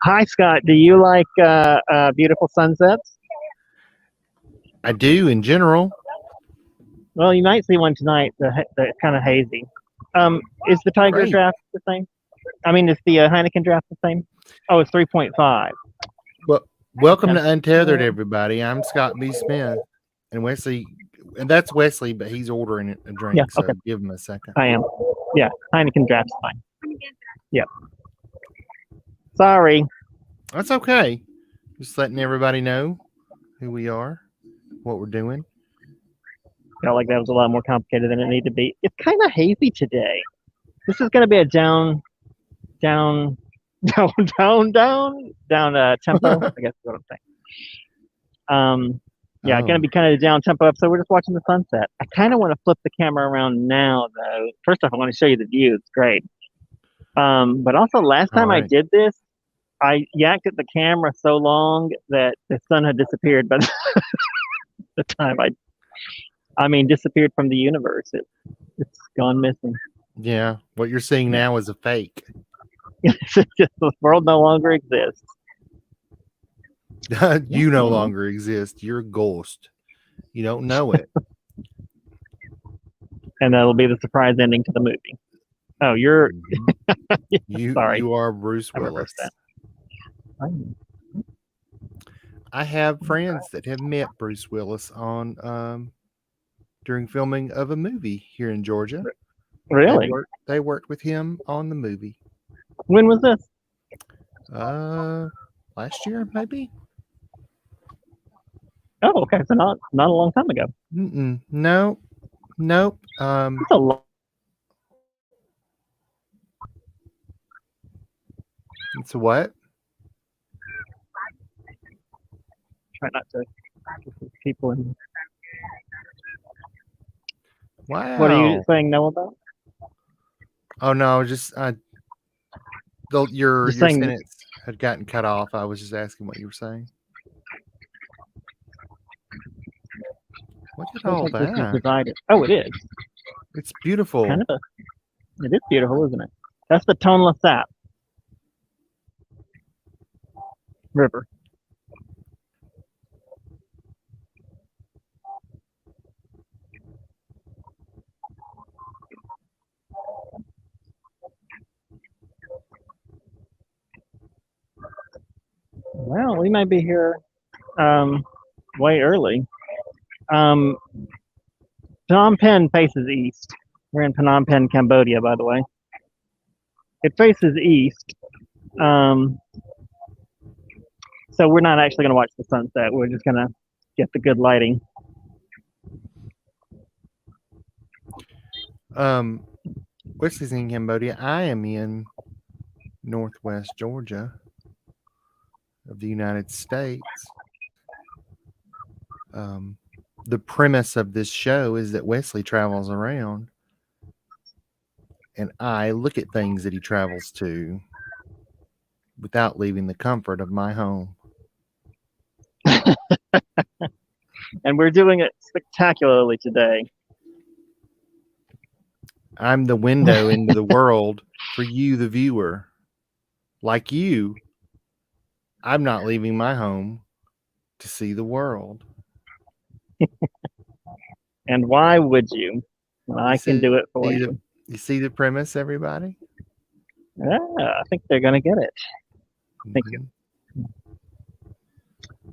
Hi, Scott. Do you like beautiful sunsets? I do in general. Well, you might see one tonight. The kind of hazy. Is the Tiger Great. draft the same? I mean, is the Heineken draft the same? Oh, it's 3.5. Well, welcome Okay. to Untethered, everybody. I'm Scott B. Smith, and Wesley, and that's Wesley, but he's ordering a Yeah. drink, so Okay. give him a second. I am. Yeah. Heineken draft's fine. Yeah. Sorry. That's okay. Just letting everybody know who we are, what we're doing. Felt like that was a lot more complicated than it needed to be. It's kind of hazy today. This is going to be a down, down, tempo. I guess is what I'm saying. Yeah, going to Oh, be kind of down tempo episode. We're just watching the sunset. I kind of want to flip the camera around now, though. First off, I want to show you the view. It's great. But also, last all time I right. did this, I yacked at the camera so long that the sun had disappeared by the time I mean, disappeared from the universe. It's gone missing. Yeah, what you're seeing now is a fake. It's just, the world no longer exists. You no longer exist. You're a ghost. You don't know it. And that'll be the surprise ending to the movie. Oh, you're sorry. You are Bruce I Willis. reversed that. I have friends that have met Bruce Willis on during filming of a movie here in Georgia. Really? They worked with him on the movie. When was this? Last year maybe. Oh, okay. So not a long time ago. No, nope. It's a long. It's a what? Try not to people in. Wow. What are you saying no about? Oh no, just your saying, sentence had gotten cut off. I was just asking what you were saying. Look at all that. Oh, it is. It's beautiful. It is beautiful, isn't it? That's the Tonle Sap River. Well, we might be here way early. Phnom Penh faces east. We're in Phnom Penh, Cambodia, by the way. It faces east. So we're not actually going to watch the sunset. We're just going to get the good lighting. Wesley's in Cambodia. I am in Northwest Georgia of the United States. The premise of this show is that Wesley travels around and I look at things that he travels to without leaving the comfort of my home. And we're doing it spectacularly today. I'm the window into the world for you, the viewer. Like you, I'm not leaving my home to see the world. And why would you? I can do it for you. You see the premise, everybody? Yeah, I think they're going to get it. Thank you.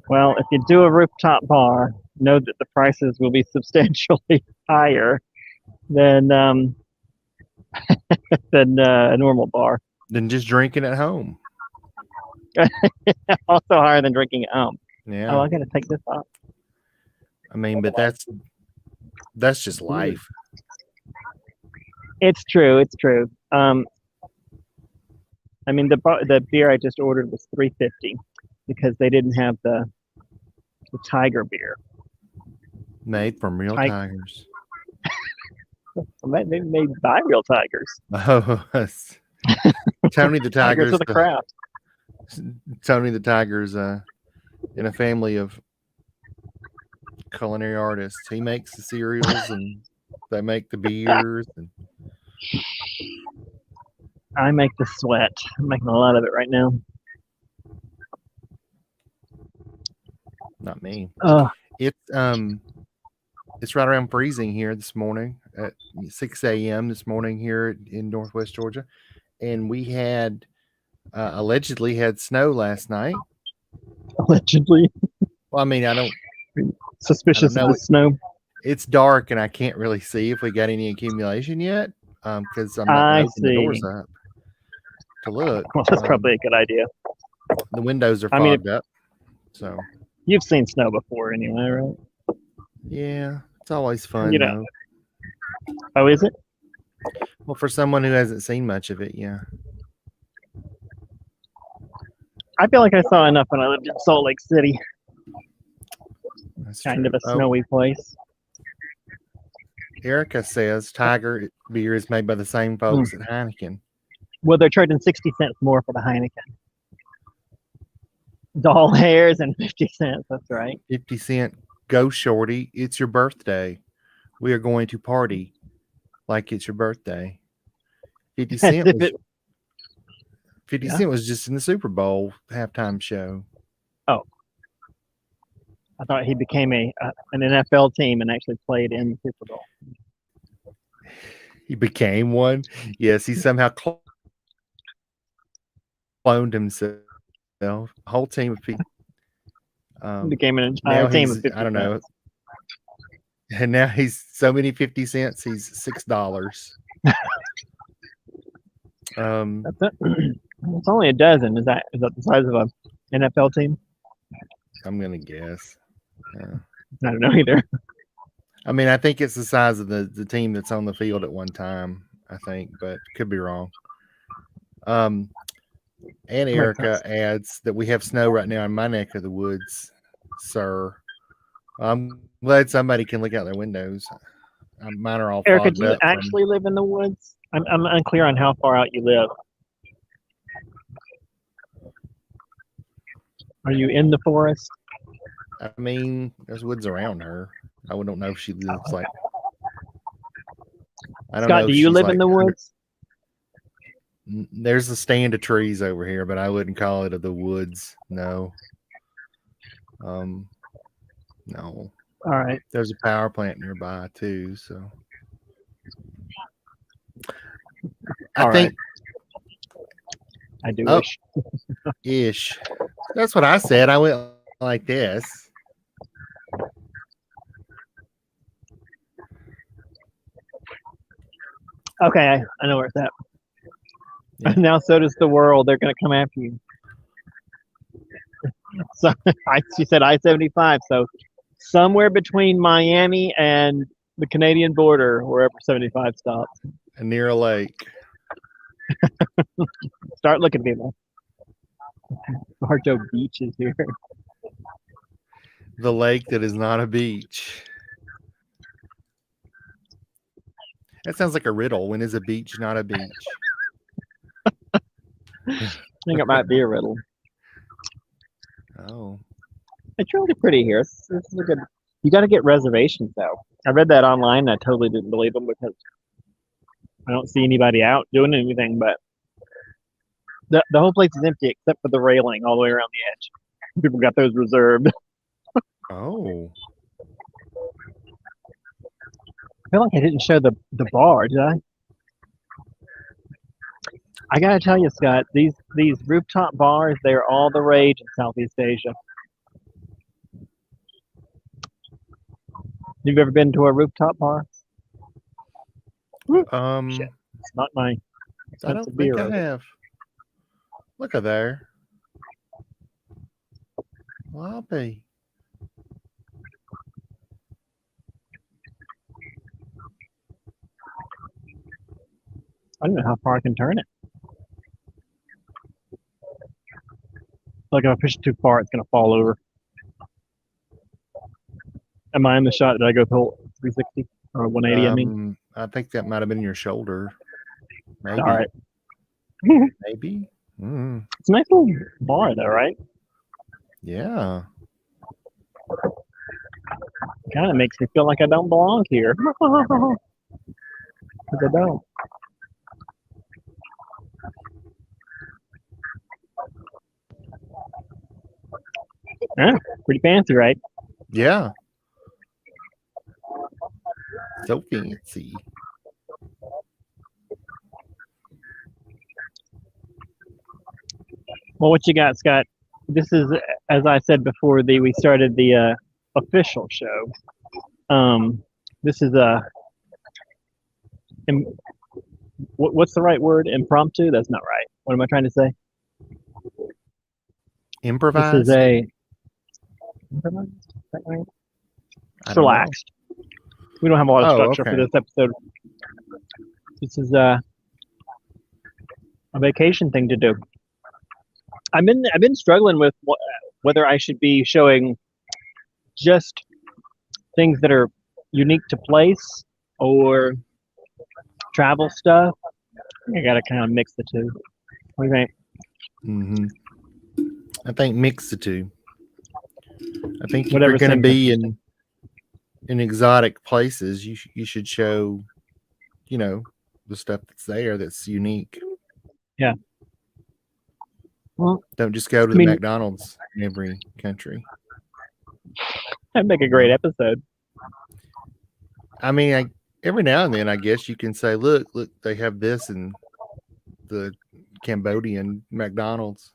Well, if you do a rooftop bar, know that the prices will be substantially higher than a normal bar. Than just drinking at home. Also higher than drinking at home. Yeah. Oh, I got to take this off. I mean, but that's just life. It's true. It's true. I mean, the beer I just ordered was $3.50 because they didn't have the tiger beer. Made from real tigers. They made by real tigers. Oh, Tony the Tiger's the craft. Tony the Tiger's in a family of culinary artists. He makes the cereals and they make the beers. And I make the sweat. I'm making a lot of it right now. Not me. Uh, It's right around freezing here this morning at 6 a.m. this morning here in Northwest Georgia, and we had allegedly had snow last night. allegedly. Well, I mean, I don't Suspicious of know. the snow. It's dark, and I can't really see if we got any accumulation yet because I'm not I going to open the doors see. up to look. Well, that's probably a good idea. The windows are I mean, fogged up, so you've seen snow before anyway, right? yeah, it's always fun You know. though. Oh, is it? Well, for someone who hasn't seen much of it, yeah. I feel like I saw enough when I lived in Salt Lake City. That's Kind true. of a snowy place. Erica says Tiger beer is made by the same folks at Heineken. Well, they're charging 60 cents more for the Heineken. Doll hairs and 50 cents. That's right. 50 cent. Go shorty. It's your birthday. We are going to party like it's your birthday. 50 cent If was it, 50 Yeah. Cent was just in the Super Bowl halftime show. Oh, I thought he became an NFL team and actually played in the Super Bowl. He became one. Yes, he somehow cloned himself. A whole team of people. Became an Now entire team of he's 50 I don't know. cents. And now he's so many 50 cents, he's $6. That's it. It's only a dozen. Is that the size of an NFL team? I'm gonna guess. I don't know either. I mean, I think it's the size of the team that's on the field at one time, I think, but could be wrong. And Erica adds that we have snow right now in my neck of the woods, sir. I'm glad somebody can look out their windows. Mine are all Erica, fogged do you up. actually live in the woods? I'm unclear on how far out you live. Are you in the forest? I mean, there's woods around her. I don't know if she lives like. I don't know. Scott, do you live in the woods? There's a stand of trees over here, but I wouldn't call it the woods. No. No. All right. There's a power plant nearby too, so. I think. I do wish. Ish. That's what I said. I went like this. Okay, I know where it's at. Yeah. Now so does the world. They're going to come after you. So she said I-75. So somewhere between Miami and the Canadian border, wherever 75 stops. Near a lake. Start looking, people. Bartow Beach is here. The lake that is not a beach. That sounds like a riddle. When is a beach not a beach? I think it might be a riddle. Oh. It's really pretty here. This is a good. You got to get reservations though. I read that online. And I totally didn't believe them because I don't see anybody out doing anything. But the whole place is empty except for the railing all the way around the edge. People got those reserved. Oh. I feel like I didn't show the bar, did I? I gotta tell you, Scott, these rooftop bars, they're all the rage in Southeast Asia. You've ever been to a rooftop bar? Shit, it's not my I don't think I have. Look at there. Lobby. I don't know how far I can turn it. Like if I push it too far, it's gonna fall over. Am I in the shot? Did I go full 360 or 180? I mean, I think that might have been your shoulder. Maybe. all right. Maybe. Mm. It's a nice little bar, though, right? Yeah. Kind of makes me feel like I don't belong here. Because I don't. Yeah, pretty fancy, right? Yeah. So fancy. Well, what you got, Scott? This is, as I said before, we started the official show. This is im- what's the right word? Impromptu? That's not right. What am I trying to say? This is Improvised? a improvised? Is that right? I It's don't know. relaxed. We don't have a lot of Oh, structure for okay. this episode. This is a vacation thing to do. I've been struggling with whether I should be showing just things that are unique to place or travel stuff. I gotta kind of mix the two. What do you think? Mm-hmm. I think mix the two. I think if Whatever you're going to seems be interesting. in exotic places, you should show, the stuff that's there that's unique. Yeah. Well, Don't just go to I the mean, McDonald's in every country. that'd make a great episode. I mean, every now and then, I guess you can say, look, they have this in the Cambodian McDonald's.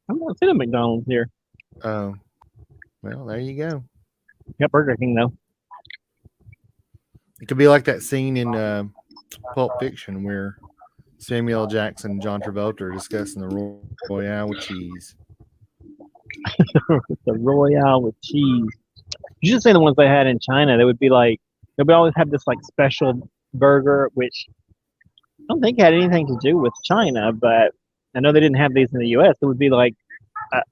I'm not seeing a McDonald's here. Oh, well, there you go. Got Burger King though. It could be like that scene in Pulp Fiction where Samuel L. Jackson and John Travolta are discussing the Royale with cheese. The Royale with cheese. You should say the ones they had in China. They would always have this like special burger, which I don't think had anything to do with China, but I know they didn't have these in the U.S. It would be like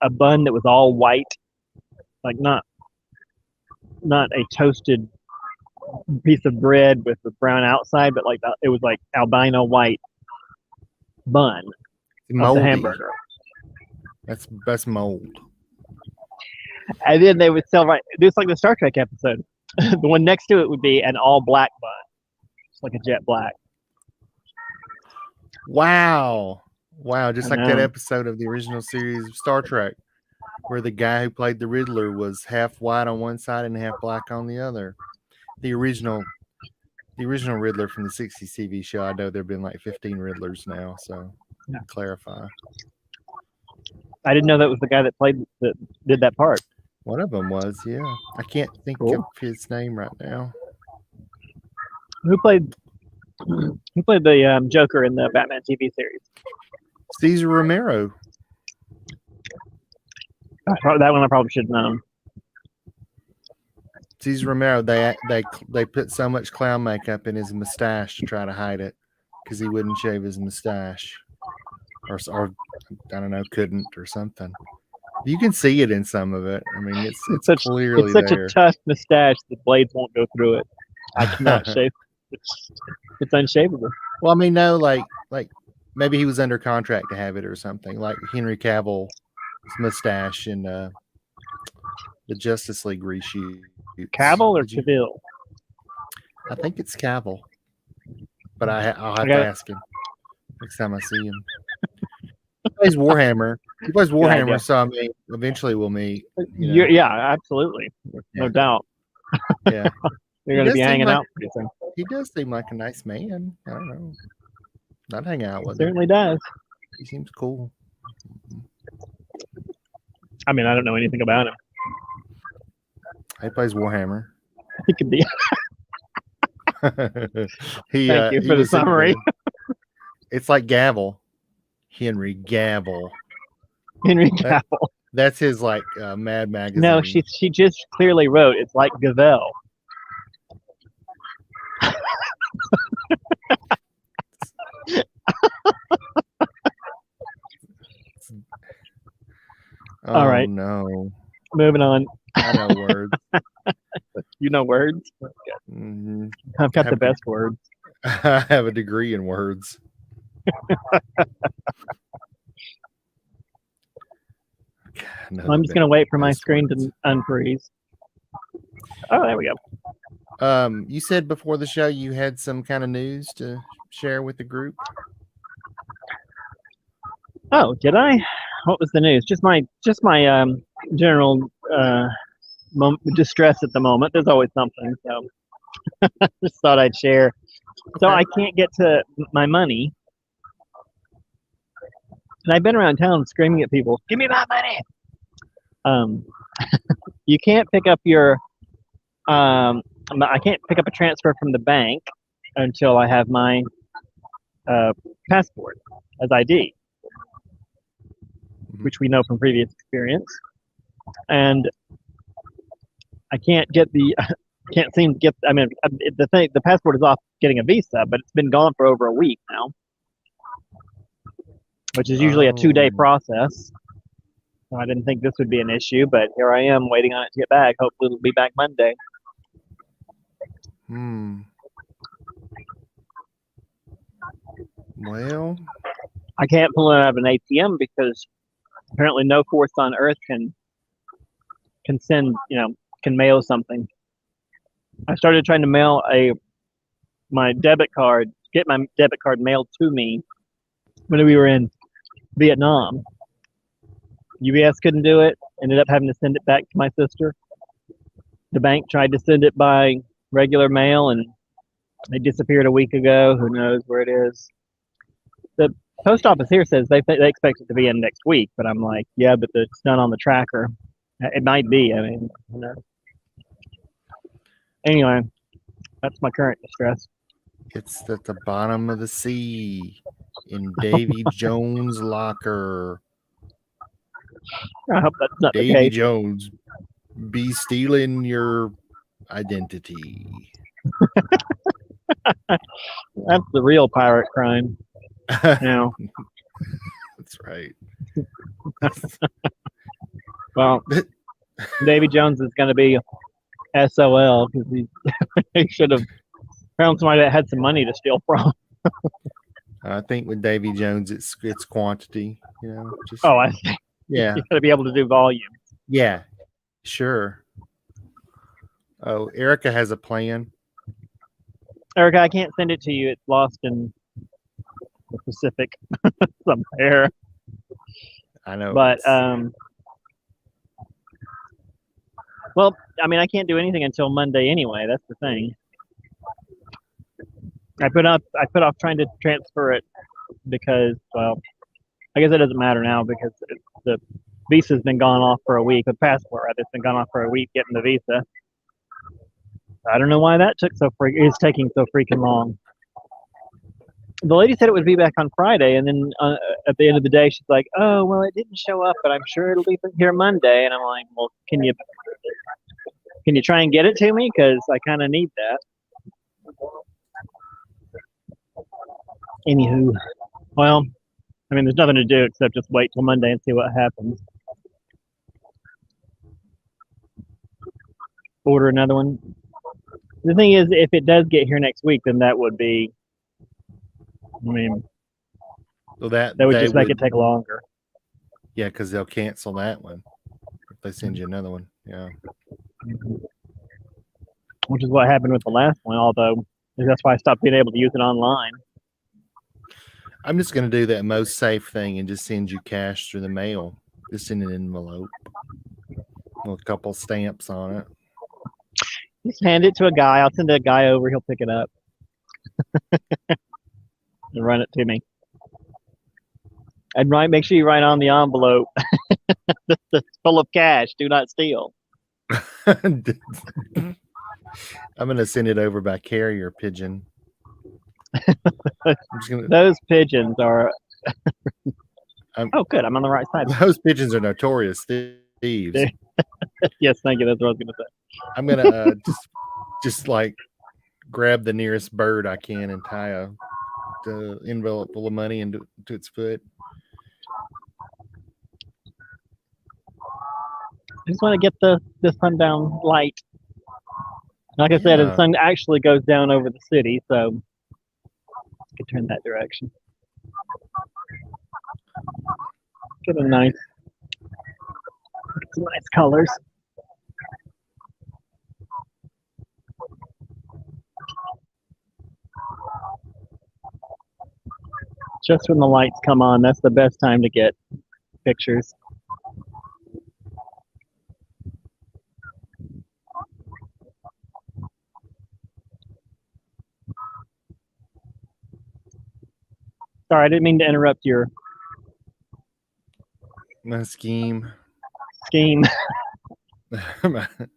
a bun that was all white, like not a toasted piece of bread with the brown outside, but like it was like albino white bun of Moldy. the hamburger. That's mold. And then they would sell it's like the Star Trek episode. The one next to it would be an all black bun, it's like a jet black. Wow, just I like that know. episode of the original series of Star Trek where the guy who played the Riddler was half white on one side and half black on the other. The original Riddler from the 60s TV show. I know there have been like 15 Riddlers now, so Yeah. clarify. I didn't know that was the guy that did that part. One of them was, yeah. I can't think Cool. of his name right now. Who played the Joker in the Batman TV series? Cesar Romero. That one I probably should have known. Cesar Romero. They put so much clown makeup in his mustache to try to hide it because he wouldn't shave his mustache, or I don't know, couldn't or something. You can see it in some of it. I mean, it's clearly such there. a tough mustache. The blades won't go through it. I cannot shave. It's unshaveable. Well, I mean, no, like maybe he was under contract to have it or something, like Henry Cavill's mustache in the Justice League reshoot. Cavill or Cavill? I think it's Cavill, but I'll have to ask him next time I see him. He plays Warhammer. So I mean, eventually we'll meet. Yeah, absolutely, no doubt. Yeah, You're going to be hanging out pretty soon. He does seem like a nice man. I don't know. I'd hang out with him. Certainly does. He seems cool. I mean, I don't know anything about him. He plays Warhammer. He could be. Thank you for the summary. It's like Gavel. Henry Gavel. Henry Cavill. That's his like Mad Magazine. No, she just clearly wrote it's like Gavel. All right. No. Moving on. I know words. You know words? Mm-hmm. I've got the best words. I have a degree in words. I'm just going to wait for my screen to unfreeze. Oh, there we go. You said before the show you had some kind of news to share with the group. Oh, did I? What was the news? Just my general distress at the moment. There's always something, so just thought I'd share. So Okay. I can't get to my money, and I've been around town screaming at people, "Give me my money!" Um, you can't pick up your I can't pick up a transfer from the bank until I have my uh, passport as ID, which we know from previous experience. And I can't get the can't seem to get. I mean, the passport is off getting a visa, but it's been gone for over a week now, which is usually a 2 day Oh. process. So I didn't think this would be an issue, but here I am waiting on it to get back. Hopefully, it'll be back Monday. Well, I can't pull it out of an ATM because apparently no force on earth can send can mail something. I started trying to mail my debit card, get my debit card mailed to me when we were in Vietnam. UPS couldn't do it. Ended up having to send it back to my sister. The bank tried to send it by regular mail, and it disappeared a week ago. Who knows where it is? The post office here says they expect it to be in next week, but I'm like, yeah, but it's done on the tracker. It might be. I mean, who knows? Anyway, that's my current distress. it's at the bottom of the sea in Davy Jones' locker. I hope that's not the Davy case. Jones be stealing your identity. That's the real pirate crime. Now, That's right. well, Davy Jones is going to be SOL because he should have found somebody that had some money to steal from. I think with Davy Jones, it's quantity. Just Oh, I think yeah, you got to be able to do volume. yeah, sure. Oh, Erica has a plan. Erica, I can't send it to you. It's lost in the Pacific somewhere. I know, But well, I mean, I can't do anything until Monday anyway. That's the thing. I put off trying to transfer it because, well, I guess it doesn't matter now because the visa's been gone off for a week. The passport, rather, it's been gone off for a week getting the visa. I don't know why that is taking so freaking long. The lady said it would be back on Friday, and then at the end of the day, she's like, "Oh, well, it didn't show up, but I'm sure it'll be here Monday." And I'm like, "Well, can you try and get it to me? Because I kind of need that." Anywho, well, I mean, there's nothing to do except just wait till Monday and see what happens. Order another one. The thing is, if it does get here next week, then that would be, I mean, So that would just make it take longer. Yeah, because they'll cancel that one if they send you another one. Yeah. Which is what happened with the last one, although that's why I stopped being able to use it online. I'm just going to do that most safe thing and just send you cash through the mail, just in an envelope with a couple stamps on it. Just hand it to a guy. I'll send a guy over. He'll pick it up and run it to me. And make sure you write on the envelope, "That's full of cash. Do not steal." I'm going to send it over by carrier pigeon. Those pigeons are. Oh, good. I'm on the right side. Those pigeons are notorious thieves. Yes, thank you. That's what I was going to say. I'm going to just like grab the nearest bird I can and tie the envelope full of money into its foot. I just want to get the sundown light. Like I said, the sun actually goes down over the city, so I could turn that direction. Get some nice colors. Just when the lights come on, that's the best time to get pictures. Sorry, I didn't mean to interrupt your My scheme. scheme.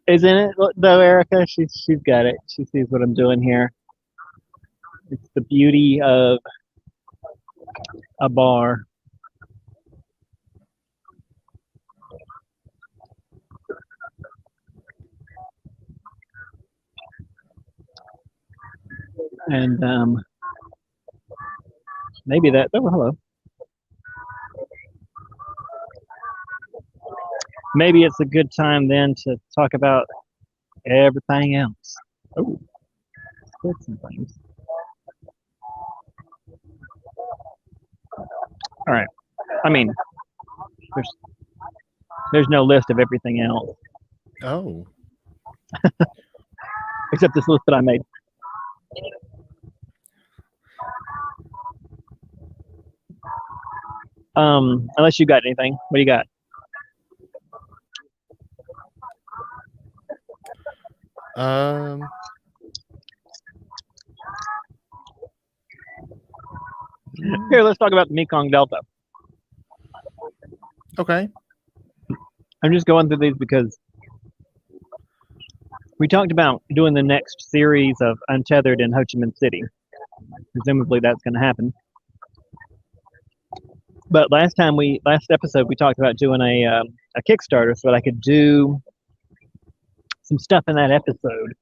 Isn't it though, Erica? She's got it. She sees what I'm doing here. It's the beauty of a bar. And maybe that. Oh, hello. Maybe it's a good time then to talk about everything else. Oh, let's some things. All right. I mean, there's there's no list of everything else Oh, except this list that I made. Unless you got anything. What do you got? um, Here, let's talk about the Mekong Delta. okay. I'm just going through these because we talked about doing the next series of Untethered in Ho Chi Minh City. Presumably that's going to happen. But last episode, we talked about doing a Kickstarter so that I could do some stuff in that episode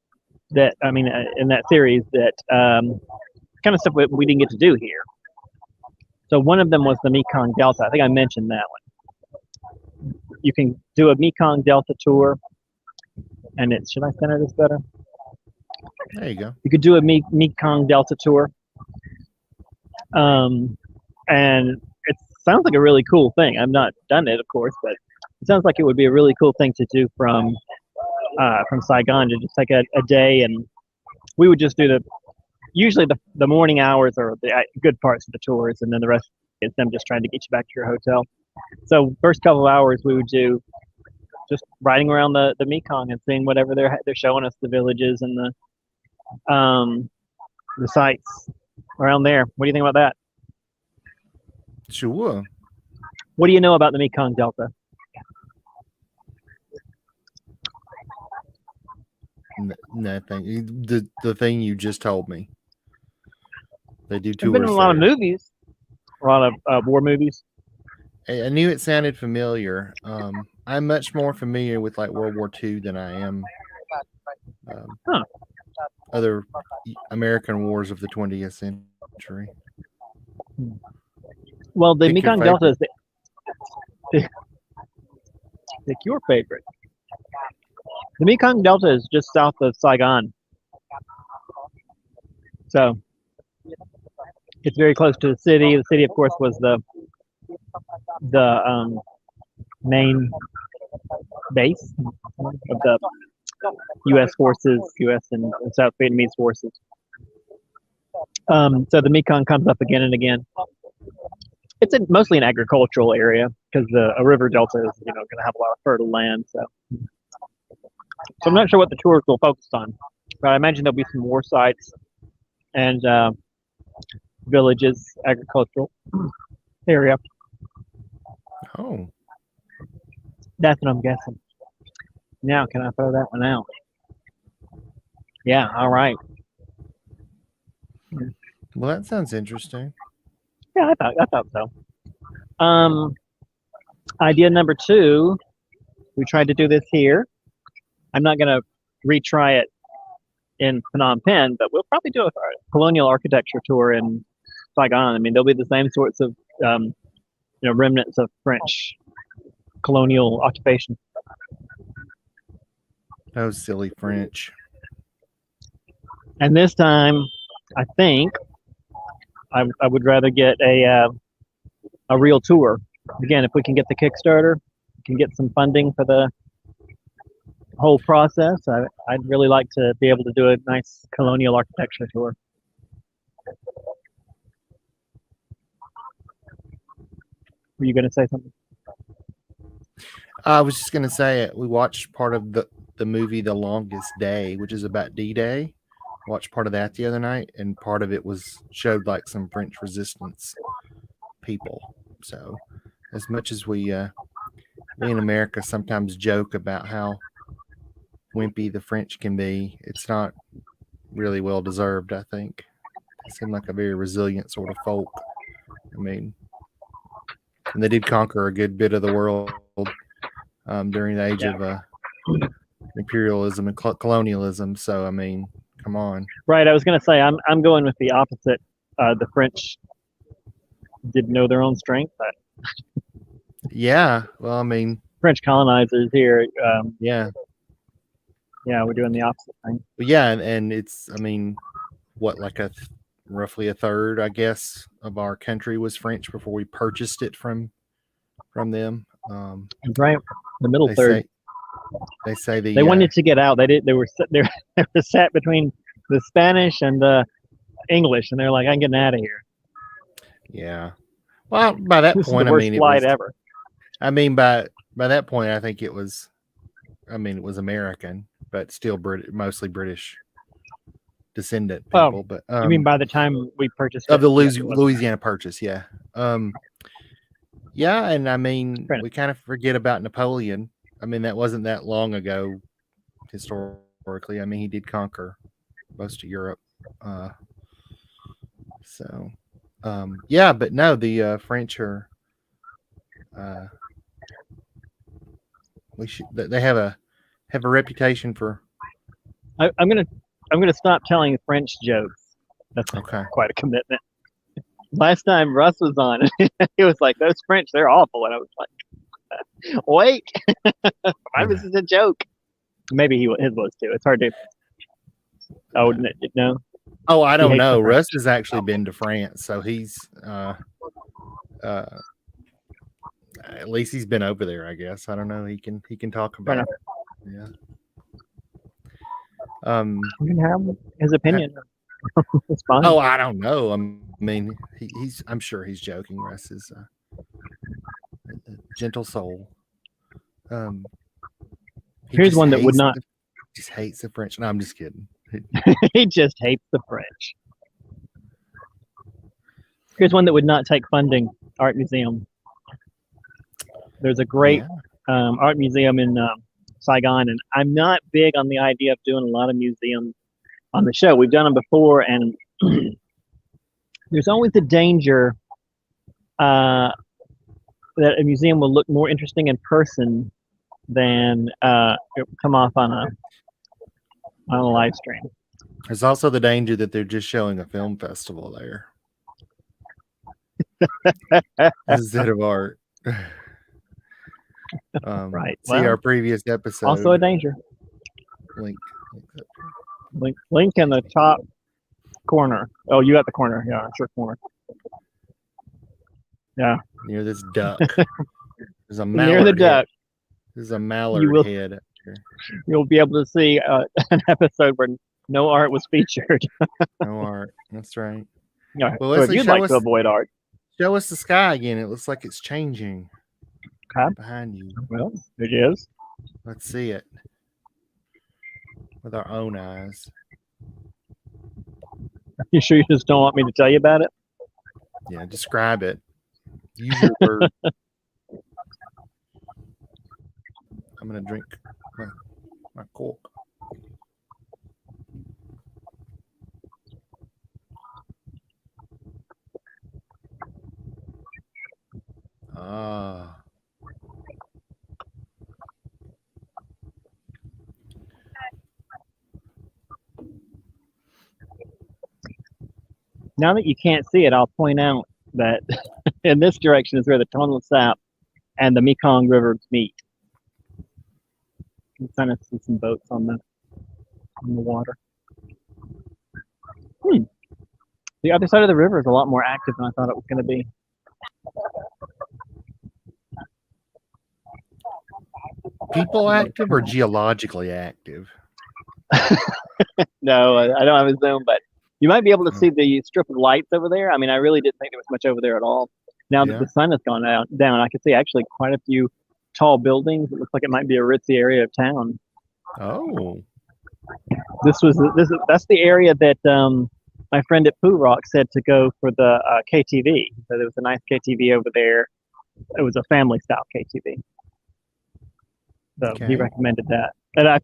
in that series that kind of stuff we didn't get to do here. So one of them was the Mekong Delta. I think I mentioned that one. You can do a Mekong Delta tour, and should I center this better? There you go. You could do a Mekong Delta tour, and it sounds like a really cool thing. I've not done it, of course, but it sounds like it would be a really cool thing to do from Saigon, to just take a day, and we would just do usually the morning hours are the good parts of the tours, and then the rest is them just trying to get you back to your hotel. So first couple of hours we would do just riding around the Mekong and seeing whatever they're showing us, the villages and the sites around there. What do you think about that? Sure. What do you know about the Mekong Delta? Nothing. The thing you just told me. They do There's tours. been a lot of movies, a lot of war movies. I knew it sounded familiar. I'm much more familiar with like World War II than I am other American wars of the 20th century. Well, the Pick your Mekong Delta is pick your favorite. The Mekong Delta is just south of Saigon, so it's very close to the city. The city, of course, was the main base of the U.S. forces, U.S. and South Vietnamese forces. So the Mekong comes up again and again. It's mostly an agricultural area because a river delta is, going to have a lot of fertile land. So I'm not sure what the tours will focus on, but I imagine there'll be some war sites and villages, agricultural area. Oh, That's what I'm guessing. Now, can I throw that one out? Yeah. All right. well, that sounds interesting. Yeah, I thought so. Idea number 2, we tried to do this here. I'm not going to retry it in Phnom Penh, but we'll probably do a colonial architecture tour in Saigon. I mean, there'll be the same sorts of remnants of French colonial occupation. Oh, silly French. And this time, I think I would rather get a real tour. Again, if we can get the Kickstarter, we can get some funding for the whole process. I'd really like to be able to do a nice colonial architecture tour. Were you going to say something? I was just going to say we watched part of the movie The Longest Day, which is about D-Day. Watched part of that the other night, and part of it showed like some French resistance people. So as much as we in America sometimes joke about how wimpy the French can be, it's not really well deserved, I think. They seem like a very resilient sort of folk. I mean, and they did conquer a good bit of the world during the age of imperialism and colonialism. So, I mean, come on. Right. I was going to say I'm going with the opposite. The French didn't know their own strength. Yeah. Well, I mean, French colonizers here. Yeah. Yeah, we're doing the opposite thing. But yeah, and it's, I mean, what, like roughly a third, I guess, of our country was French before we purchased it from them. Right, the middle They third. say They wanted to get out. They were sat between the Spanish and the English, and they're like, "I'm getting out of here." Yeah. Well, by that This point, is the worst I mean, flight ever. I mean, by that point, I think it was. I mean, it was American, but still mostly British descendant people. But you mean by the time we purchased of the Louisiana Purchase? Yeah. Yeah, and I mean, we kind of forget about Napoleon. I mean, that wasn't that long ago historically. I mean, he did conquer most of Europe. Yeah, but no, the French are. They have a reputation for. I'm gonna stop telling French jokes. That's quite a commitment. Last time Russ was on, he was like, "Those French, they're awful," and I was like, "Wait, this is a joke." Maybe his was too. It's hard to. Oh no. Oh, I don't know. Russ has actually been to France, so he's at least he's been over there, I guess. I don't know. He can talk about it. Yeah. You can have his opinion. It's fine. Oh, I don't know. I mean, I'm sure he's joking. Russ is a gentle soul. Here's one that would not. Just hates the French. No, I'm just kidding. He just hates the French. Here's one that would not take funding. Art museum. There's a great art museum in Saigon, and I'm not big on the idea of doing a lot of museums on the show. We've done them before, and there's always the danger that a museum will look more interesting in person than it will come off on a live stream. There's also the danger that they're just showing a film festival there instead of art. Right. See our previous episode. Also a danger. Link in the top corner. Oh, you got the corner. Yeah, sure corner. Yeah. Near this duck. There's a mallard near the duck. There's a mallard head up here. You'll be able to see an episode where no art was featured. No art. That's right. Yeah. Well, if you'd like to avoid art, show us the sky again. It looks like it's changing. Behind you. Well, it is. Let's see it with our own eyes. You sure you just don't want me to tell you about it? Yeah, describe it. Use your word. I'm gonna drink my cork. Ah. Now that you can't see it, I'll point out that in this direction is where the Tonle Sap and the Mekong River meet. You can kind of see some boats on the water. The other side of the river is a lot more active than I thought it was going to be. People active or geologically active? No, I don't have a zoom, but you might be able to see the strip of lights over there. I mean, I really didn't think there was much over there at all. Now that the sun has gone down, I can see actually quite a few tall buildings. It looks like it might be a ritzy area of town. Oh. That's the area that my friend at Poo Rock said to go for the KTV. So there was a nice KTV over there. It was a family style KTV. So he Okay. recommended that. And I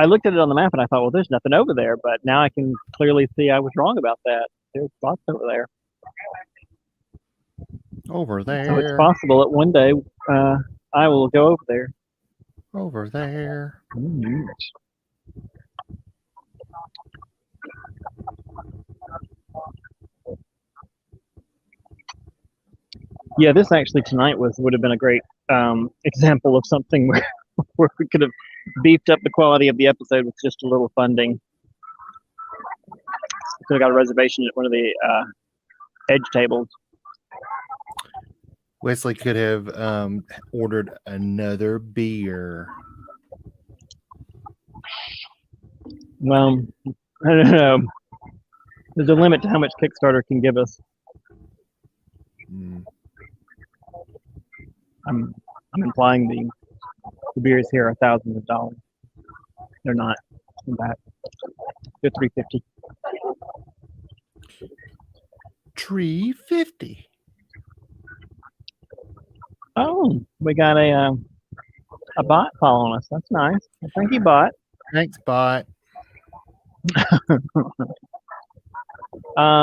looked at it on the map and I thought, well, there's nothing over there. But now I can clearly see I was wrong about that. There's lots over there. Over So it's there. possible that one day I will go over there. Over there. Mm. Yeah, this actually tonight would have been a great example of something where we could have beefed up the quality of the episode with just a little funding. Could have got a reservation at one of the edge tables. Wesley could have ordered another beer. Well, I don't know. There's a limit to how much Kickstarter can give us. Mm. I'm implying the beers here are thousands of dollars. They're not. In fact, they're $350. $350. Oh, we got a bot following us. That's nice. Well, thank you, bot. Thanks, bot. A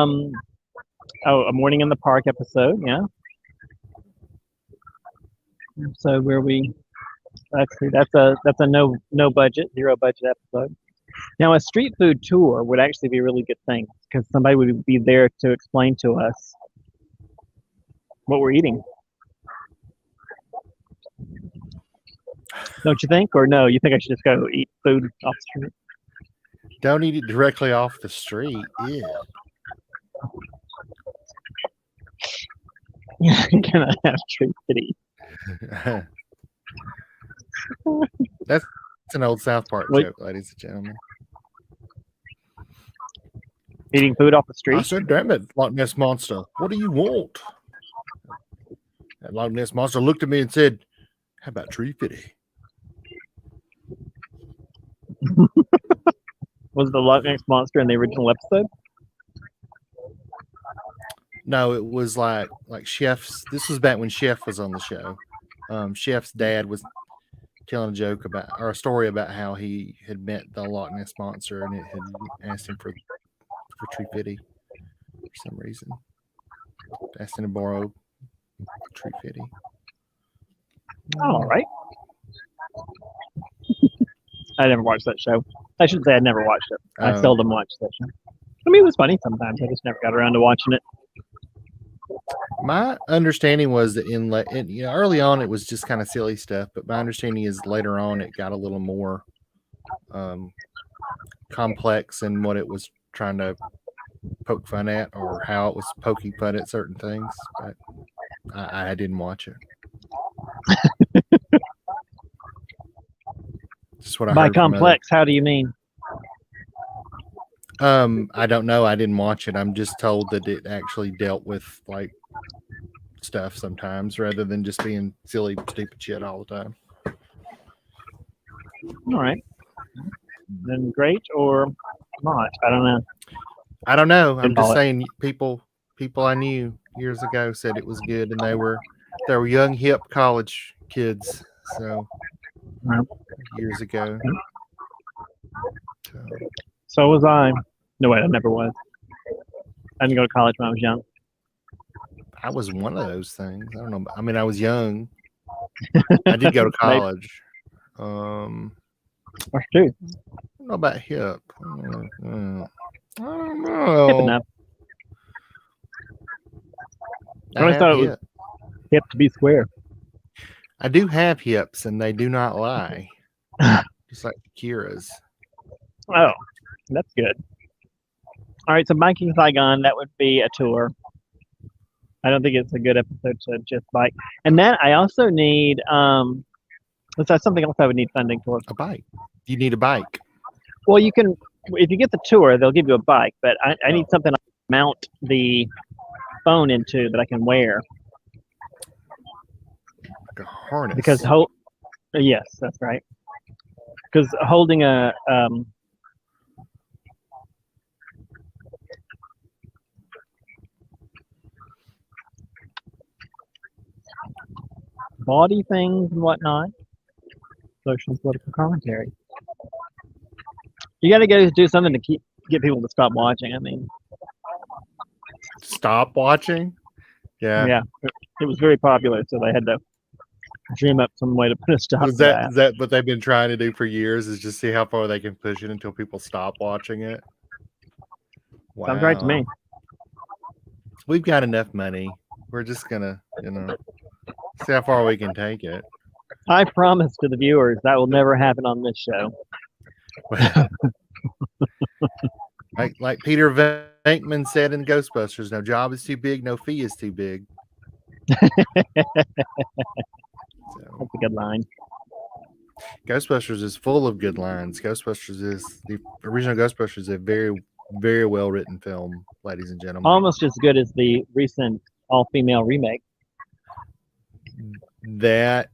morning in the park episode. Yeah. So where let's see, that's a no budget, zero budget episode. Now a street food tour would actually be a really good thing because somebody would be there to explain to us what we're eating. Don't you think? Or no, you think I should just go eat food off the street? Don't eat it directly off the street. Yeah. Can I have street kitty? That's an old South Park joke, ladies and gentlemen. Eating food off the street? I said, damn it, Loch Ness Monster. What do you want? And Loch Ness Monster looked at me and said, how about $350? Was the Loch Ness Monster in the original episode? No, it was like Chef's. This was back when Chef was on the show. Chef's dad was telling a joke or a story about how he had met the Loch Ness Monster and it had asked him for $350 for some reason. Asked him to borrow $350. All right. I never watched that show. I shouldn't say I never watched it. I seldom watched that show. I mean, it was funny sometimes. I just never got around to watching it. My understanding was that early on it was just kind of silly stuff, but my understanding is later on it got a little more complex in what it was trying to poke fun at or how it was poking fun at certain things. But I didn't watch it. Just what I By heard from complex, how do you mean? I don't know. I didn't watch it. I'm just told that it actually dealt with like stuff sometimes rather than just being silly, stupid shit all the time. All right. Then great or not? I don't know. I'm just saying people I knew years ago said it was good and they were young, hip college kids. So years ago. So was I. No, wait, I never was. I didn't go to college when I was young. I was one of those things. I don't know. I mean, I was young. I did go to college. That's true. I don't know about hip. I don't know. Hip enough. I always thought it was hip to be square. I do have hips, and they do not lie. Just like Kira's. Oh, that's good. All right, so biking Saigon, that would be a tour. I don't think it's a good episode to just bike. And then I also need, that's something else I would need funding for. A bike. You need a bike. Well, you can, if you get the tour, they'll give you a bike, but I need something to mount the phone into that I can wear. Like a harness. Because, yes, that's right. Because holding bawdy things and whatnot. Social and political commentary. You got to go do something to get people to stop watching. I mean, Stop watching. yeah, it was very popular, so they had to dream up some way to put a stop to that. Is that what they've been trying to do for years? Is just see how far they can push it until people stop watching it? Wow. Sounds right to me. We've got enough money. We're just gonna, see how far we can take it. I promise to the viewers that will never happen on this show. like Peter Venkman said in Ghostbusters, no job is too big, no fee is too big. That's a good line. Ghostbusters is full of good lines. The original Ghostbusters is a very, very well written film, ladies and gentlemen. Almost as good as the recent all-female remake. That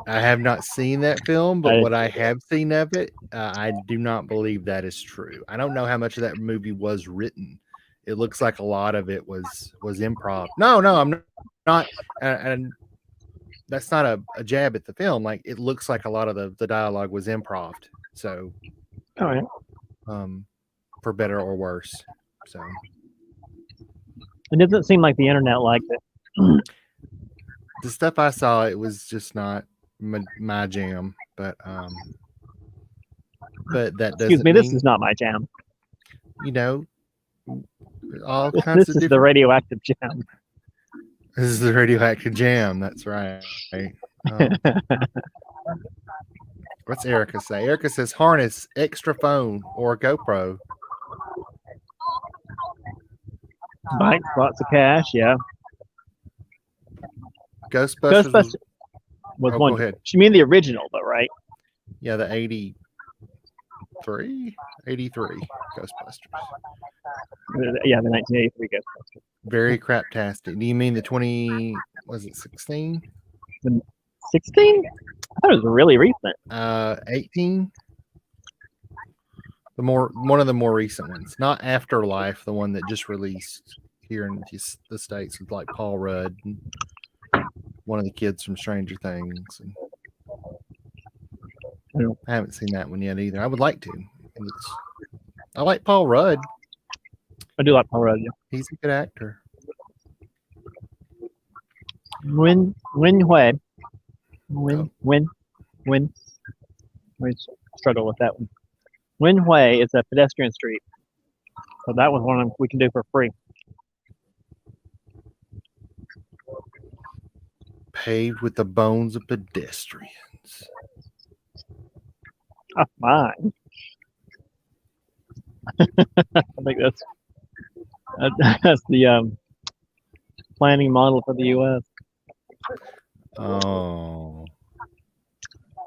I have not seen that film, but what I have seen of it, I do not believe that is true. I don't know how much of that movie was written. It looks like a lot of it was improv. No, I'm not, and that's not a jab at the film. Like, it looks like a lot of the dialogue was improv. So, all right, for better or worse. So, it doesn't seem like the internet liked it. The stuff I saw, it was just not my jam. But that doesn't. Excuse me, this is not my jam. All kinds of. This is the radioactive jam. This is the radioactive jam. That's right. What's Erica say? Erica says harness, extra phone, or GoPro. Bikes, lots of cash. Yeah. Ghostbusters was one. Go ahead. You mean the original, though, right? Yeah, the 83 Ghostbusters. Yeah, the 1983 Ghostbusters. Very craptastic. Do you mean the 20? Was it 16? 16? I thought it was really recent. 18. One of the more recent ones, not Afterlife, the one that just released here in the States with like Paul Rudd, and one of the kids from Stranger Things. And I haven't seen that one yet either. I would like to. I like Paul Rudd. I do like Paul Rudd. Yeah. He's a good actor. Wen Hui. We struggle with that one. Wen Hui is a pedestrian street. So that was one we can do for free. Paved with the bones of pedestrians. Oh, fine. I think that's the planning model for the U.S. Oh.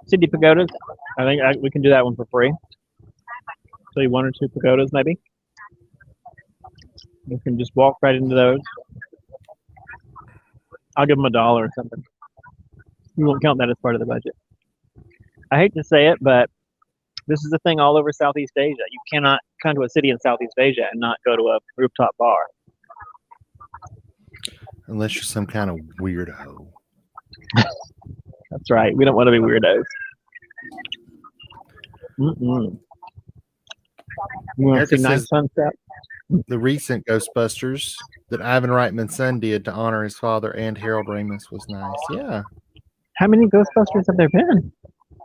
City pagodas. I think we can do that one for free. So 1 or 2 pagodas, maybe. You can just walk right into those. I'll give them $1 or something. We won't count that as part of the budget. I hate to say it, but this is a thing all over Southeast Asia. You cannot come to a city in Southeast Asia and not go to a rooftop bar. Unless you're some kind of weirdo. That's right. We don't want to be weirdos. You want to see nice sunset? The recent Ghostbusters that Ivan Reitman's son did to honor his father and Harold Ramis was nice. Yeah. How many Ghostbusters have there been?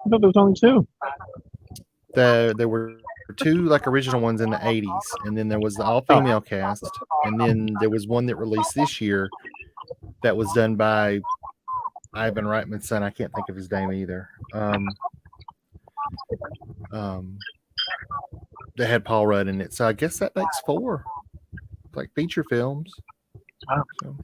I thought there was only 2. There were 2 like original ones in the 80s, and then there was the all-female cast, and then there was one that released this year that was done by Ivan Reitman's son. I can't think of his name either. That had Paul Rudd in it. So I guess that makes 4 like feature films. Wow. So.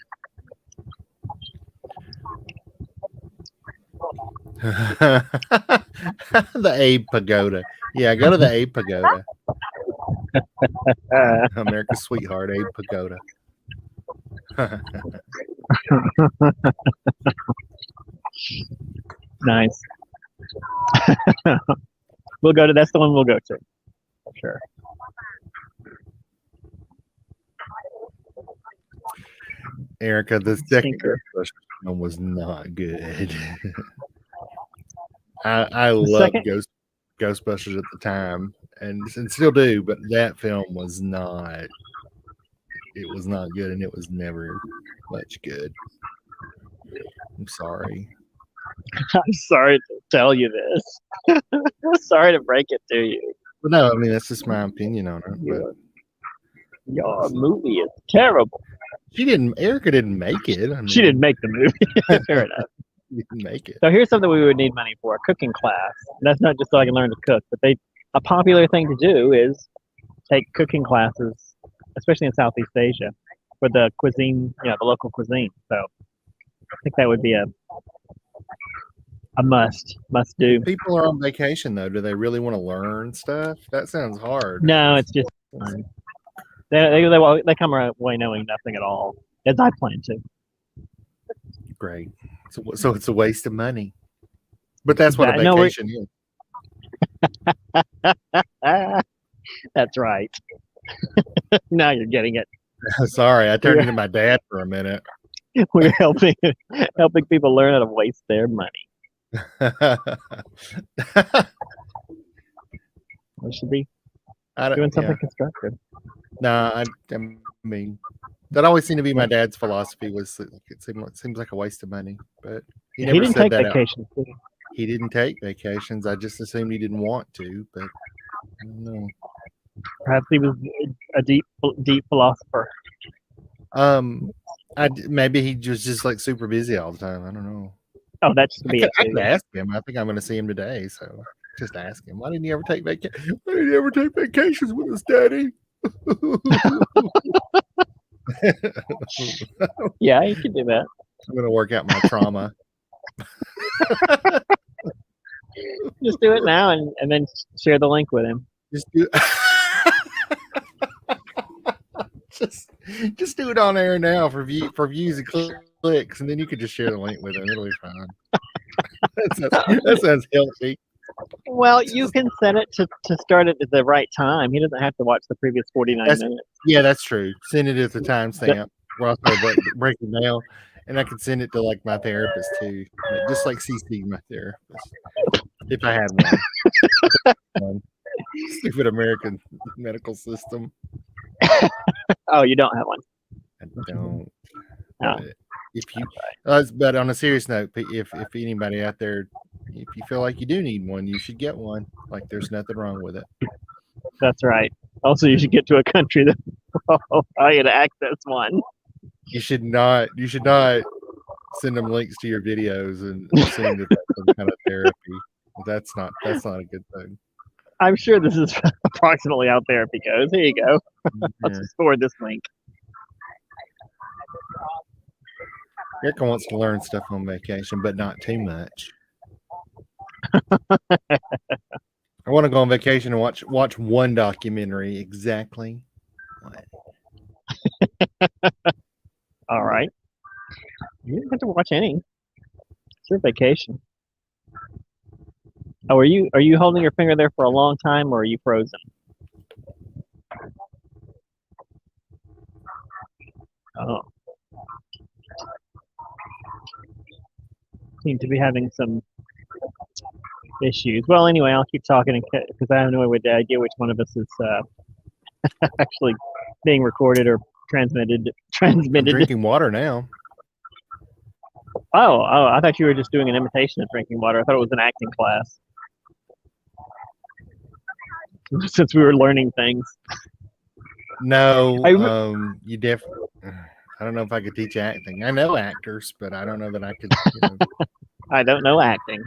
The Abe Pagoda. Yeah, go to the Abe Pagoda. America's sweetheart, Abe Pagoda. Nice. We'll go to. That's the one we'll go to. Sure. Erica, the second Ghostbusters film was not good. I The loved second, Ghostbusters at the time, and still do, but that film was not. It was not good, and it was never much good. I'm sorry. I'm sorry to tell you this. Sorry to break it to you. But no, I mean that's just my opinion on it. But Your, your movie is terrible. Erica didn't make it. I mean, She didn't make the movie. Fair enough. she didn't make it. So here's something we would need money for: a cooking class. That's not just so I can learn to cook, but a popular thing to do is take cooking classes, especially in Southeast Asia, for the cuisine, the local cuisine. So I think that would be a must do. People are on vacation though. Do they really want to learn stuff? That sounds hard. No, it's just fun. They come away knowing nothing at all, as I plan to. Great. So it's a waste of money. But that's what a No, vacation is. That's right. Now you're getting it. Sorry, I turned into my dad for a minute. We're helping people learn how to waste their money. We should be doing something constructive. No, I mean that always seemed to be my dad's philosophy. Was it seems like a waste of money, but he never didn't said take that vacations. He didn't take vacations. I just assumed he didn't want to, but I don't know. Perhaps he was a deep philosopher. Maybe he was just like super busy all the time. I don't know. Oh, that's to be. I could ask him. I think I'm going to see him today, so just ask him. Why didn't you ever take vacation? Why didn't you ever take vacations with us, Daddy? Yeah, you can do that. I'm going to work out my trauma. Just do it now and then share the link with him. Just do just do it on air now for views and clicks, and then you could just share the link with him. It'll be fine. That sounds healthy. Well, you can set it to start it at the right time. He doesn't have to watch the previous 49 minutes. Yeah, that's true. Send it at the timestamp where I'll start breaking down, and I can send it to like my therapist too, just like CC my therapist if I had one. Stupid American medical system. Oh, you don't have one. I don't. No. If you, but on a serious note, if anybody out there, if you feel like you do need one, you should get one. Like there's nothing wrong with it. That's right. Also, you should get to a country that will allow you to access one. You should not send them links to your videos and assume that that's some kind of therapy. That's not a good thing. I'm sure this is approximately how therapy goes. Here you go. Let's just forward this link. Erica wants to learn stuff on vacation, but not too much. I want to go on vacation and watch one documentary. Exactly. All right. You don't have to watch any. It's your vacation. Oh, are you holding your finger there for a long time, or are you frozen? Oh. Seem to be having some issues. Well, anyway, I'll keep talking because I have no idea which one of us is actually being recorded or transmitted. I'm drinking water now. Oh, I thought you were just doing an imitation of drinking water. I thought it was an acting class. Since we were learning things. No, you definitely. I don't know if I could teach acting. I know actors, but I don't know that I could. I don't know acting.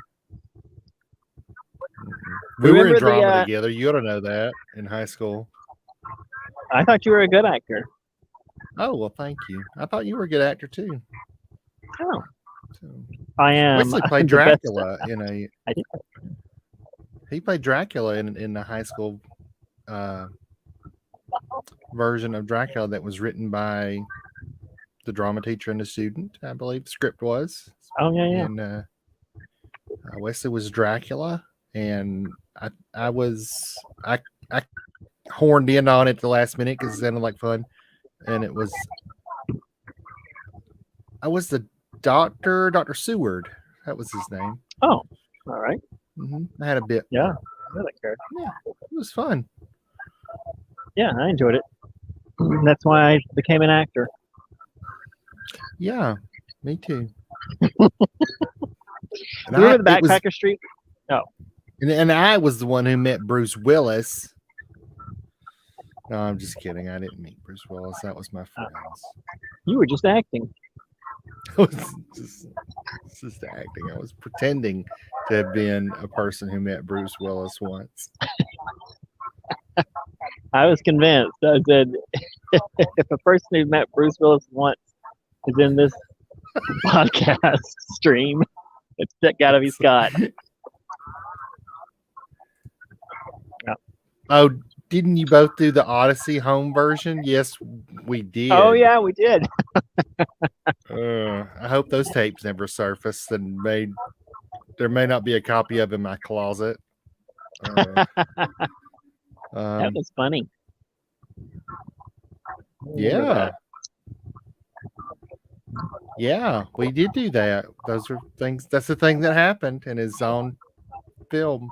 We were in drama together. You ought to know that in high school. I thought you were a good actor. Oh, well, thank you. I thought you were a good actor too. Oh, so, I am. Wesley played Dracula in a. I did. He played Dracula in the high school version of Dracula that was written by the drama teacher and the student. I believe the script was. Oh yeah. And Wesley was Dracula, and I horned in on it at the last minute because it sounded like fun, and it was. I was the Dr. Seward. That was his name. Oh, all right. I had a bit. Yeah, I like her. Yeah, it was fun. Yeah, I enjoyed it. That's why I became an actor. Yeah, me too. Remember the Backpacker Street? Oh. And I was the one who met Bruce Willis. No, I'm just kidding. I didn't meet Bruce Willis. That was my friends. You were just acting. I was just acting. I was pretending to have been a person who met Bruce Willis once. I was convinced. I said, if a person who met Bruce Willis once is in this podcast stream, it's got to be Scott. Yeah. Oh, didn't you both do the Odyssey home version? Yes, we did. Oh, yeah, we did. I hope those tapes never surfaced, and there may not be a copy of in my closet. That was funny. Yeah. Yeah, we did do that. Those are things. That's the thing that happened and is on film.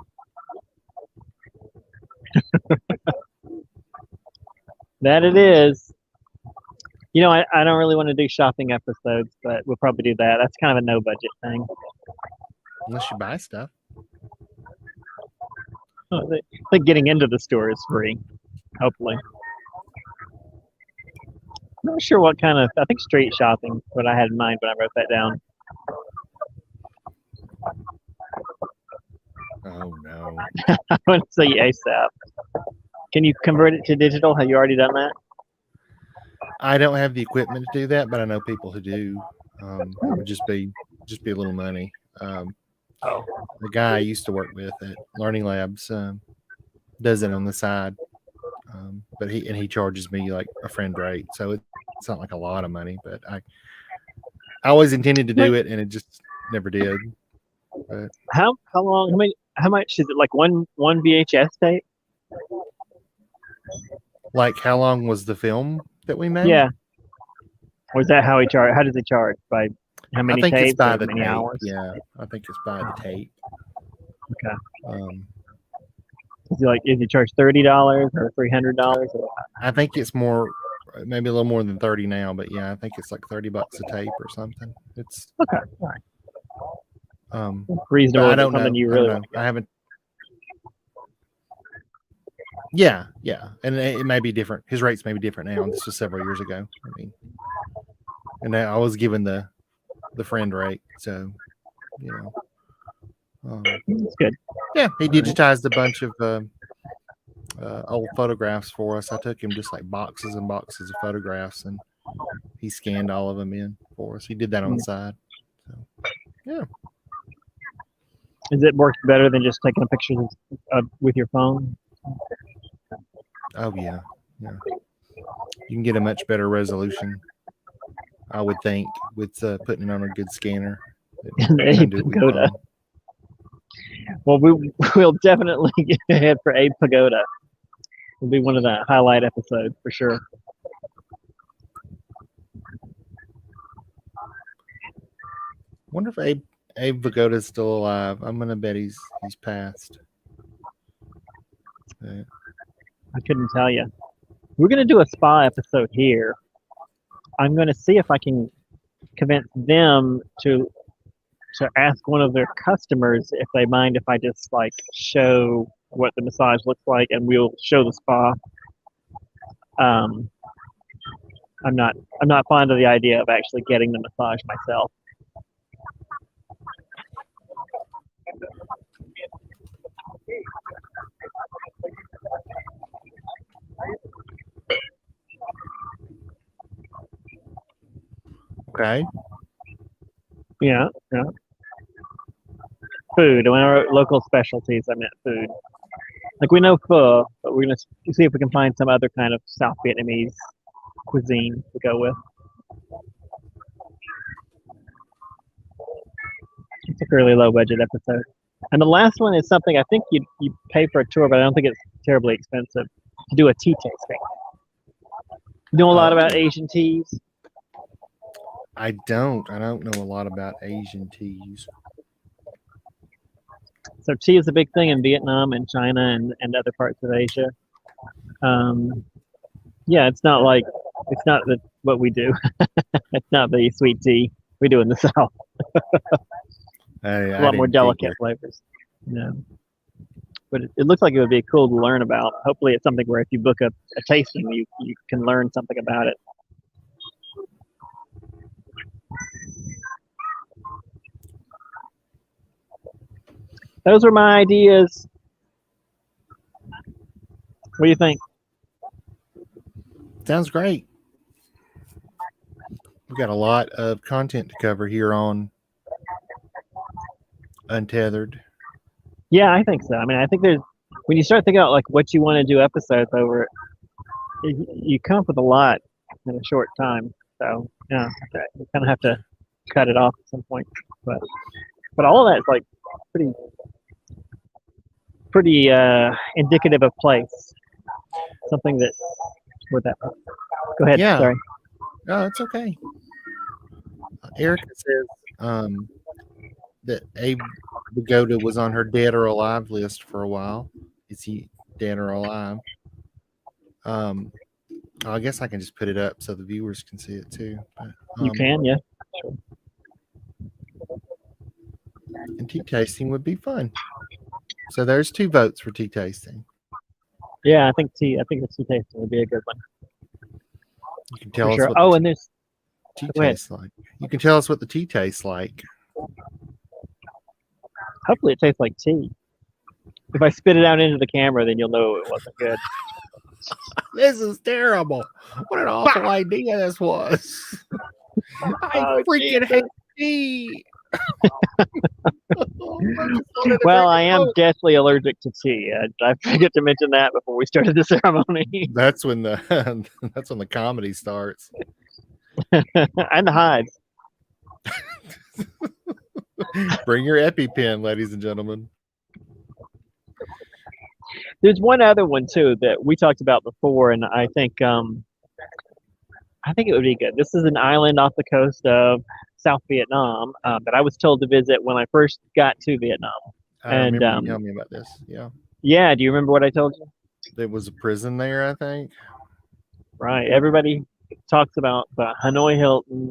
That it is. You know, I don't really want to do shopping episodes, but we'll probably do that. That's kind of a no budget thing. Unless you buy stuff. Like getting into the store is free, hopefully. I'm not sure what kind of, I think street shopping is what I had in mind when I wrote that down. Oh, no. I want to say ASAP. Can you convert it to digital? Have you already done that? I don't have the equipment to do that, but I know people who do. It would just be a little money. The guy I used to work with at Learning Labs does it on the side, but he charges me like a friend rate, so it's not like a lot of money. But I always intended to do it, and it just never did. But how much is it? Like one VHS tape? Like how long was the film that we made? Yeah. Or is that how he charge? How does he charge? By how many tapes? I think it's by the many tape. Hours? Yeah, I think it's by the tape. Okay. Is he charge $30 or $300? I think it's more, maybe a little more than 30 now, but yeah, I think it's like $30 a tape or something. It's okay. All right. Reasonable. I don't know. You really want. I haven't. Yeah, and it may be different. His rates may be different now. This was several years ago. I mean, and I was given the friend rate, so you know. That's good. Yeah, he digitized a bunch of old photographs for us. I took him just like boxes and boxes of photographs, and he scanned all of them in for us. He did that on the side. So, yeah. Is it worked better than just taking a picture with your phone? Oh yeah. You can get a much better resolution, I would think, with putting it on a good scanner. Pagoda. Well, we'll definitely get ahead for Abe Pagoda. It'll be one of the highlight episodes for sure. Wonder if Abe Pagoda is still alive. I'm gonna bet he's passed. I couldn't tell you. We're gonna do a spa episode here. I'm gonna see if I can convince them to ask one of their customers if they mind if I just like show what the massage looks like, and we'll show the spa. I'm not fond of the idea of actually getting the massage myself. Okay. Yeah. Food. When I wrote local specialties, I meant food. Like we know pho, but we're gonna see if we can find some other kind of South Vietnamese cuisine to go with. It's a fairly low budget episode. And the last one is something I think you pay for a tour, but I don't think it's terribly expensive to do a tea tasting. You know a lot about Asian teas? I don't know a lot about Asian teas. So tea is a big thing in Vietnam and China and other parts of Asia. Um, yeah, it's not what we do. It's not the sweet tea we do in the South. Hey, A I lot more didn't delicate figure. flavors. Yeah. But it looks like it would be cool to learn about. Hopefully, it's something where if you book a tasting, you can learn something about it. Those are my ideas. What do you think? Sounds great. We've got a lot of content to cover here on Untethered. Yeah, I think so. I mean, I think there's when you start thinking about like what you want to do episodes over, you come up with a lot in a short time. So yeah, okay. You kind of have to cut it off at some point. But all of that's like pretty indicative of place. Something that with that. Go ahead. Yeah. Sorry. No, it's okay. Erica says that Abe Vigoda was on her dead or alive list for a while. Is he dead or alive? I guess I can just put it up so the viewers can see it too. But, You can, yeah. Sure. And tea tasting would be fun. So there's 2 votes for tea tasting. Yeah, I think the tea tasting would be a good one. You can tell us sure. what And there's tea tastes like. You can tell us what the tea tastes like. Hopefully it tastes like tea. If I spit it out into the camera, then you'll know it wasn't good. This is terrible. What an awful idea this was. I freaking hate tea. Well, I am deathly allergic to tea. I forget to mention that before we started the ceremony. That's when the comedy starts. And the hives. Bring your EpiPen, ladies and gentlemen. There's one other one too that we talked about before, and I think it would be good. This is an island off the coast of South Vietnam that I was told to visit when I first got to Vietnam. I remember you telling me about this. Yeah. Yeah. Do you remember what I told you? There was a prison there, I think. Right. Everybody talks about the Hanoi Hilton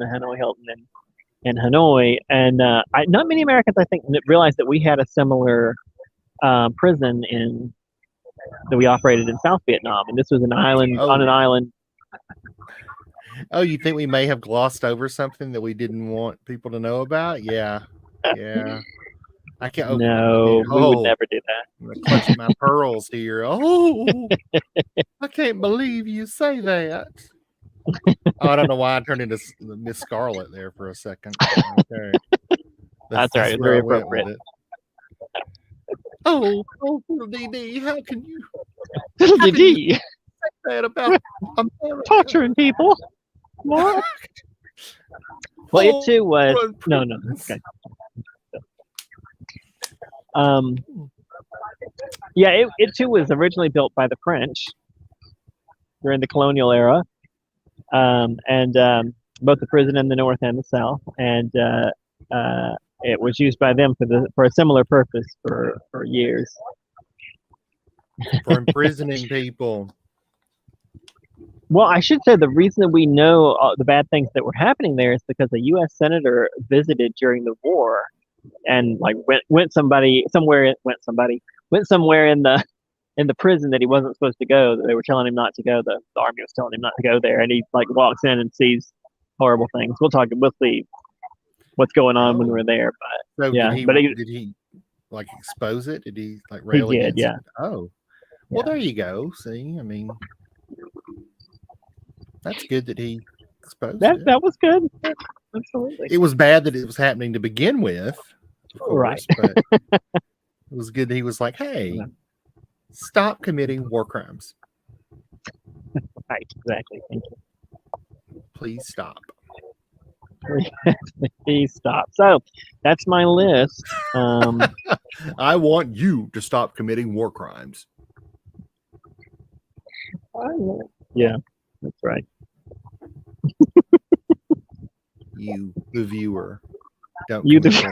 in Hanoi, and not many Americans, I think, realized that we had a similar prison that we operated in South Vietnam, and this was an island on an island. Oh, you think we may have glossed over something that we didn't want people to know about? Yeah. I can't. No, we would never do that. I'm gonna clutch my pearls here. Oh, I can't believe you say that. I don't know why I turned into Miss Scarlet there for a second. Okay. That's right. It's very appropriate. Oh, DD, how can you DD say that about America? Torturing people? What? Well, it too was no. Okay. Yeah, it too was originally built by the French during the colonial era, and both the prison in the north and the south, and it was used by them for a similar purpose for years. For imprisoning people. Well, I should say the reason that we know the bad things that were happening there is because a U.S. senator visited during the war, and like went somewhere in the prison that he wasn't supposed to go. That they were telling him not to go. The army was telling him not to go there, and he like walks in and sees horrible things. We'll see what's going on when we're there. But so yeah, did he like expose it? Did he like rail against it? Oh, well, there you go. See, I mean, that's good that he exposed it. That was good. Absolutely. It was bad that it was happening to begin with, of course, right. But it was good that he was like, hey, stop committing war crimes. Right, exactly. Thank you. Please stop. Please stop. So that's my list. I want you to stop committing war crimes. Yeah, that's right. You, the viewer, don't You commit the-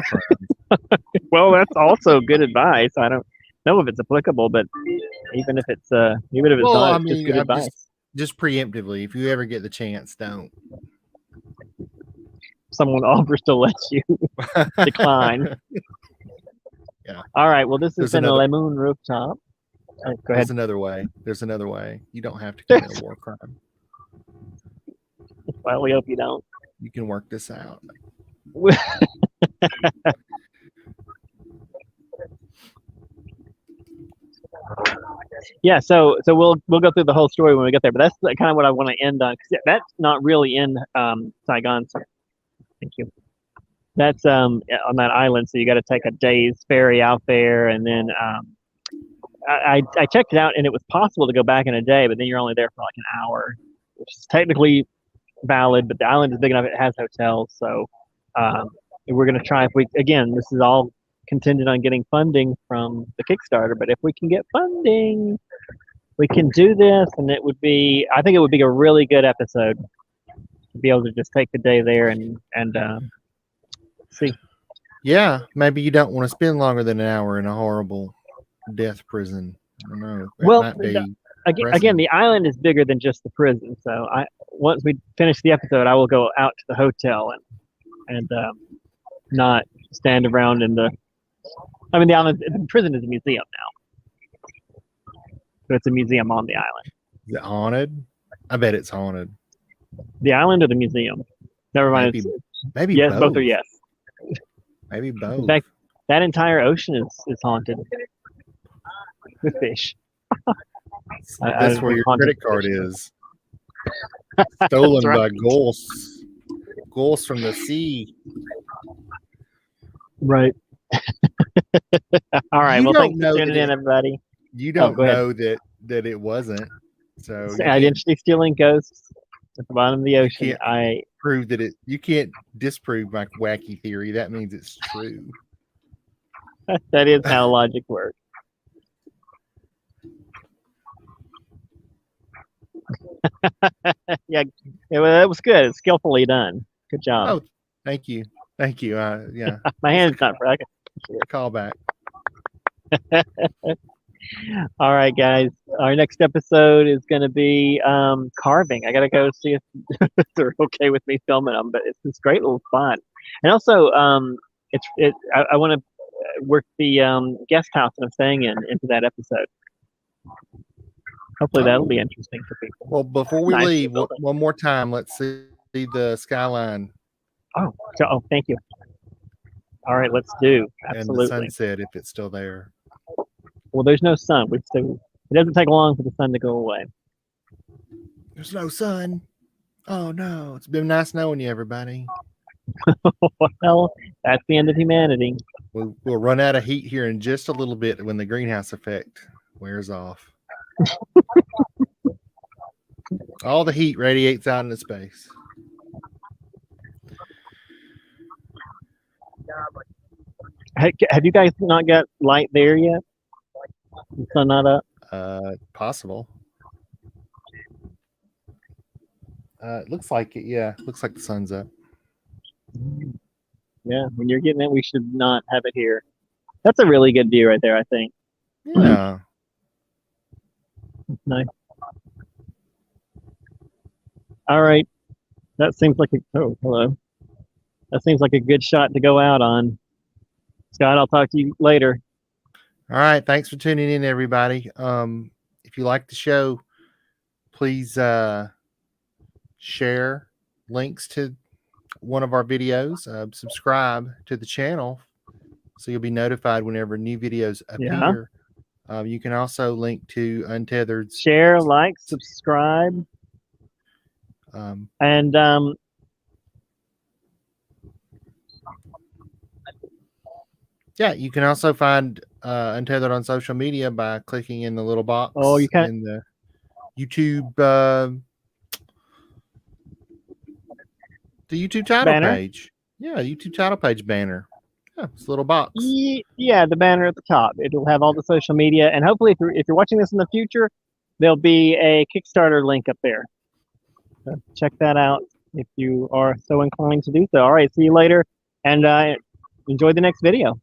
war crimes. Well, that's also good advice. I don't know if it's applicable, but even if it's Well, not, I it's just mean, good I'm advice. just preemptively, if you ever get the chance, don't. Someone offers to let you decline. Yeah. All right. Well, this has There's been another- Le Moon Rooftop. Go ahead. There's another way. There's another way. You don't have to commit a war crime. Well, we hope you don't. You can work this out. Yeah. So we'll go through the whole story when we get there. But that's kind of what I want to end on, because that's not really in Saigon. So thank you. That's on that island. So you got to take a day's ferry out there, and then I checked it out, and it was possible to go back in a day, but then you're only there for like an hour, which is technically valid. But the island is big enough; it has hotels. So we're going to try, if we, again, this is all contingent on getting funding from the Kickstarter, but if we can get funding, we can do this, and I think it would be a really good episode to be able to just take the day there and see. Yeah, maybe you don't want to spend longer than an hour in a horrible death prison. I don't know. That Well, might be again, the island is bigger than just the prison. So once we finish the episode, I will go out to the hotel and not stand around in the. I mean, the prison is a museum now, so it's a museum on the island. Is it haunted? I bet it's haunted. The island or the museum? Never mind. Maybe Yes, both. both are yes. Maybe both. In fact, that entire ocean is haunted with fish. That's where your haunted credit card fish. is. Stolen by right. ghosts. Ghosts from the sea. Right. All right. You Well, don't thanks know for tuning that in, everybody. You don't go ahead. know that it wasn't. So you can't Identity stealing ghosts at the bottom of the ocean. can't prove that you can't disprove my wacky theory. That means it's true. That is how logic works. Yeah, that was good. It's skillfully done. Good job. Oh, thank you. Thank you. Yeah. My hand's not for. Call back. All right, guys. Our next episode is going to be carving. I got to go see if they're okay with me filming them, but it's this great little spot. And also, I want to work the guest house that I'm staying in into that episode. Hopefully that'll be interesting for people. Well, before we Nice leave, building. one more time, let's see the skyline Oh, thank you. All right, let's do. and the Absolutely. sunset if it's still there. Well, there's no sun. It doesn't take long for the sun to go away. There's no sun. Oh no! It's been nice knowing you, everybody. Well, that's the end of humanity. We'll run out of heat here in just a little bit when the greenhouse effect wears off. All the heat radiates out into space. Have you guys not got light there yet? The sun not up? Possible. It looks like it. Yeah, looks like the sun's up. Yeah, when you're getting it, we should not have it here. That's a really good view right there, I think. Yeah. That's nice. All right. That seems like hello. That seems like a good shot to go out on. Scott, I'll talk to you later. All right. Thanks for tuning in, everybody. If you like the show, please share links to one of our videos. Subscribe to the channel so you'll be notified whenever new videos appear. Yeah. You can also link to Untethered. Share, like, subscribe, and yeah, you can also find Untethered on social media by clicking in the little box you can in the YouTube the YouTube title banner page. Yeah, YouTube title page banner. Yeah, it's a little box. Yeah, the banner at the top. It'll have all the social media, and hopefully, if you're watching this in the future, there'll be a Kickstarter link up there. So check that out. if you are so inclined to do so. All right, see you later, and enjoy the next video.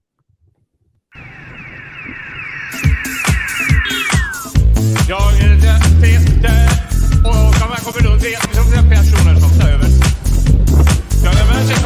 Jag är Peter och de här kommer då det är personer som tar över. Jag är med sig